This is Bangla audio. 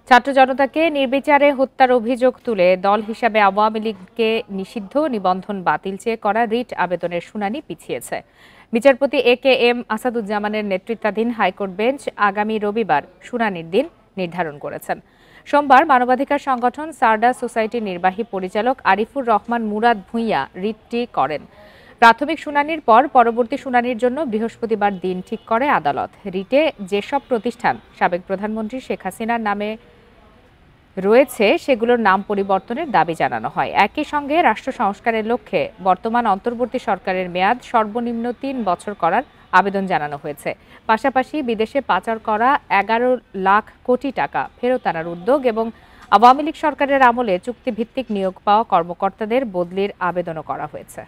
ছাত্র জনতাকে নির্বিচারে হত্যার অভিযোগ তুলে দল হিসাবে আওয়ামী লীগকে নিষিদ্ধ নিবন্ধন বাতিল চেয়ে করা রিট আবেদনের শুনানি পিছিয়েছে। বিচারপতি এ.কে.এম. আসাদুজ্জামানের নেতৃত্বাধীন হাইকোর্ট বেঞ্চ আগামী রবিবার শুনানির দিন নির্ধারণ করেছেন। সোমবার মানবাধিকার সংগঠন সারডা সোসাইটির নির্বাহী পরিচালক আরিফুর রহমান মুরাদ ভূঁইয়া রিটটি করেন। প্রাথমিক শুনানির পর পরবর্তী শুনানির জন্য বৃহস্পতিবার দিন ঠিক করে আদালত। রিটে যেসব প্রতিষ্ঠান সাবেক প্রধানমন্ত্রী শেখ হাসিনার নামে রয়েছে সেগুলোর নাম পরিবর্তনের দাবি জানানো হয়। একই সঙ্গে রাষ্ট্র সংস্কারের লক্ষ্যে বর্তমান অন্তর্বর্তী সরকারের মেয়াদ সর্বনিম্ন ৩ বছর করার আবেদন জানানো হয়েছে। পাশাপাশি বিদেশে পাচার করা ১১ লাখ কোটি টাকা ফেরত আনার উদ্যোগ এবং আওয়ামী লীগ সরকারের আমলে চুক্তিভিত্তিক নিয়োগ পাওয়া কর্মকর্তাদের বদলির আবেদনও করা হয়েছে।